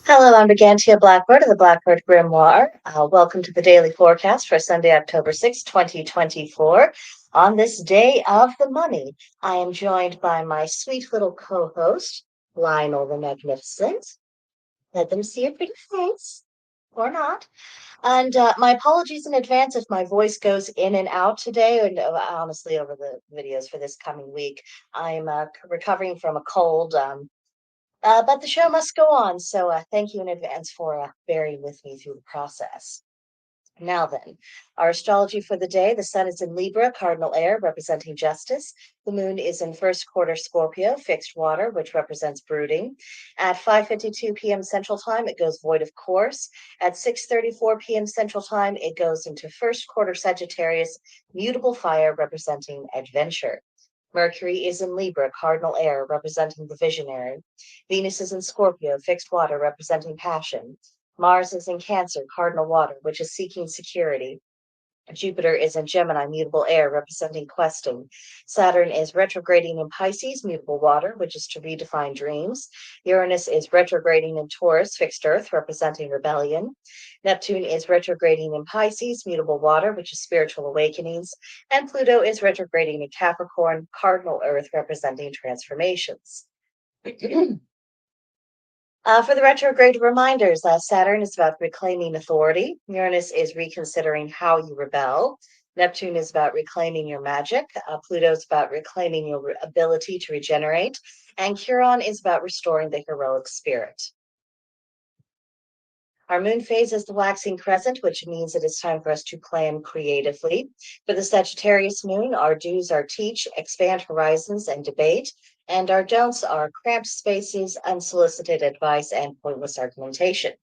Hello, I'm Brigantia Blackbird of the Blackbird Grimoire. Welcome to the daily forecast for Sunday, October 6, 2024. On this day of the money, I am joined by my sweet little co-host, Lionel the Magnificent. Let them see your pretty face, or not. And my apologies in advance if my voice goes in and out today, and honestly, over the videos for this coming week. I'm recovering from a cold. But the show must go on, so thank you in advance for bearing with me through the process. Now then, our astrology for the day: the sun is in Libra, cardinal air, representing justice. The moon is in first quarter Scorpio, fixed water, which represents brooding. At 5:52 p.m. Central Time, it goes void of course. At 6:34 p.m. Central Time, it goes into first quarter Sagittarius, mutable fire, representing adventure. Mercury is in Libra, cardinal air, representing the visionary. Venus is in Scorpio, fixed water, representing passion. Mars is in Cancer, cardinal water, which is seeking security. Jupiter is in Gemini, mutable air, representing questing. Saturn is retrograding in Pisces, mutable water, which is to redefine dreams. Uranus is retrograding in Taurus, fixed earth, representing rebellion. Neptune is retrograding in Pisces, mutable water, which is spiritual awakenings. And Pluto is retrograding in Capricorn, cardinal earth, representing transformations. For the retrograde reminders, Saturn is about reclaiming authority. Uranus is reconsidering how you rebel. Neptune is about reclaiming your magic. Pluto is about reclaiming your ability to regenerate. And Chiron is about restoring the heroic spirit. Our moon phase is the waxing crescent, which means it is time for us to plan creatively. For the Sagittarius moon, our do's are teach, expand horizons, and debate. And our don'ts are cramped spaces, unsolicited advice, and pointless argumentation.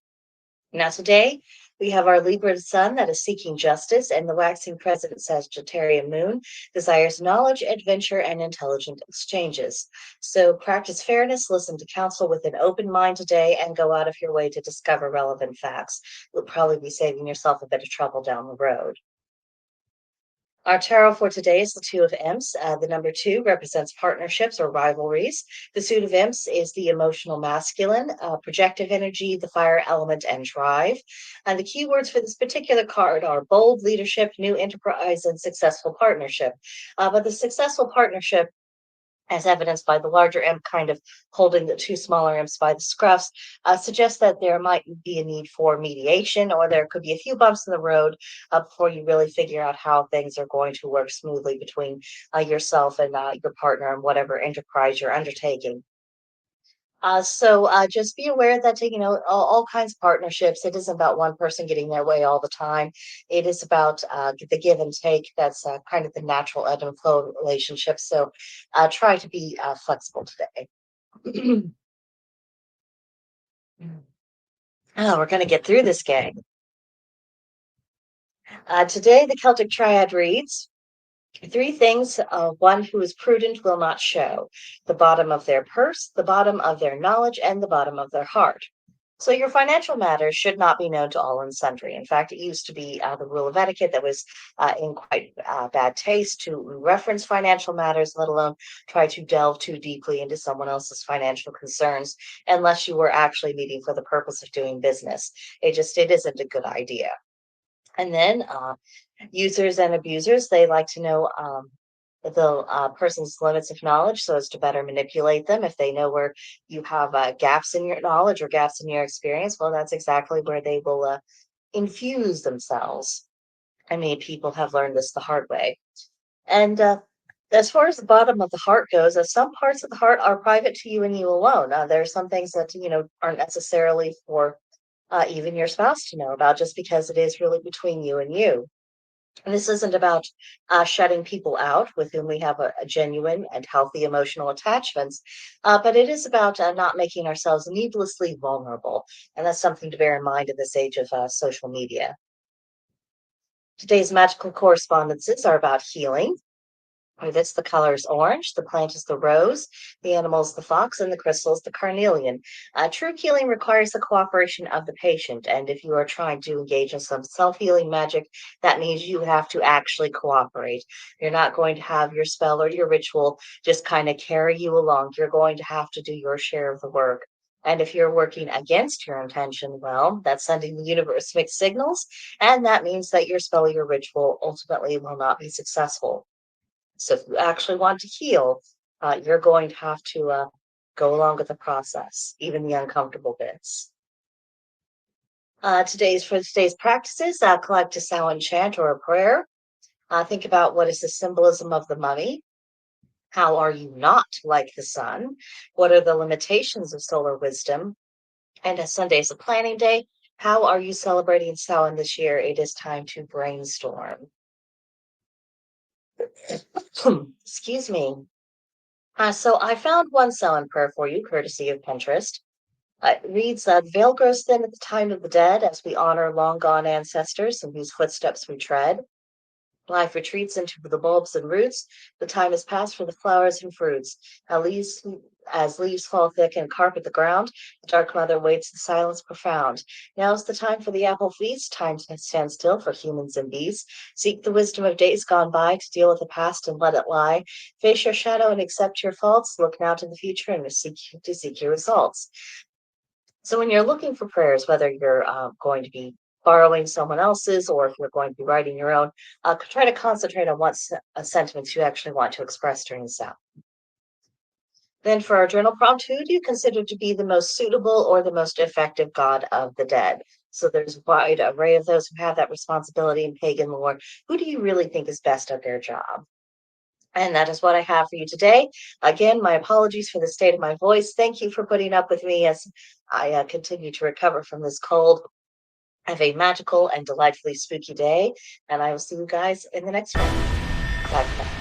Now, today we have our Libra sun that is seeking justice, and the waxing crescent Sagittarian moon desires knowledge, adventure, and intelligent exchanges. So practice fairness, listen to counsel with an open mind today, and go out of your way to discover relevant facts. You'll probably be saving yourself a bit of trouble down the road. Our tarot for today is the Two of Imps. The number 2 represents partnerships or rivalries. The suit of Imps is the emotional masculine, projective energy, the fire element, and drive. And the keywords for this particular card are bold, leadership, new enterprise, and successful partnership. But the successful partnership, as evidenced by the larger imp kind of holding the two smaller imps by the scruffs, suggests that there might be a need for mediation, or there could be a few bumps in the road before you really figure out how things are going to work smoothly between yourself and your partner and whatever enterprise you're undertaking. So just be aware that all kinds of partnerships. It isn't about one person getting their way all the time. It is about the give and take. That's kind of the natural ebb and flow of relationships. So try to be flexible today. Oh, we're going to get through this, gang. Today, the Celtic Triad reads: three things one who is prudent will not show: the bottom of their purse, the bottom of their knowledge, and the bottom of their heart. So your financial matters should not be known to all and sundry. In fact, it used to be the rule of etiquette that was in quite bad taste to reference financial matters, let alone try to delve too deeply into someone else's financial concerns, unless you were actually meeting for the purpose of doing business. It isn't a good idea. And then users and abusers, they like to know the person's limits of knowledge so as to better manipulate them. If they know where you have gaps in your knowledge or gaps in your experience, well, that's exactly where they will infuse themselves. I mean, people have learned this the hard way. And as far as the bottom of the heart goes, some parts of the heart are private to you and you alone. There are some things that, aren't necessarily for even your spouse to know about, just because it is really between you and you. And this isn't about shutting people out with whom we have a genuine and healthy emotional attachments, but it is about not making ourselves needlessly vulnerable. And that's something to bear in mind in this age of social media. Today's magical correspondences are about healing. The color is orange, the plant is the rose, the animal is the fox, and the crystal is the carnelian. True healing requires the cooperation of the patient, and if you are trying to engage in some self-healing magic, that means you have to actually cooperate. You're not going to have your spell or your ritual just kind of carry you along. You're going to have to do your share of the work. And if you're working against your intention, well, that's sending the universe mixed signals. And that means that your spell or your ritual ultimately will not be successful. So if you actually want to heal, you're going to have to go along with the process, even the uncomfortable bits. For today's practices, collect a Samhain chant or a prayer. Think about what is the symbolism of the mummy. How are you not like the sun? What are the limitations of solar wisdom? And as Sunday is a planning day, how are you celebrating Samhain this year? It is time to brainstorm. Excuse me. So I found one Samhain prayer for you, courtesy of Pinterest. It reads, "The veil grows thin at the time of the dead as we honor long gone ancestors in whose footsteps we tread. Life retreats into the bulbs and roots. The time has passed for the flowers and fruits. As leaves fall thick and carpet the ground, the dark mother waits in silence profound. Now's the time for the apple feast, time to stand still for humans and beasts. Seek the wisdom of days gone by to deal with the past and let it lie. Face your shadow and accept your faults. Look now to the future and seek your results." So when you're looking for prayers, whether you're going to be borrowing someone else's or if you're going to be writing your own, try to concentrate on what sentiments you actually want to express during the sound. Then for our journal prompt, who do you consider to be the most suitable or the most effective god of the dead? So there's a wide array of those who have that responsibility in pagan lore. Who do you really think is best at their job? And that is what I have for you today. Again, my apologies for the state of my voice. Thank you for putting up with me as I continue to recover from this cold. Have a magical and delightfully spooky day, and I will see you guys in the next one. Bye for now.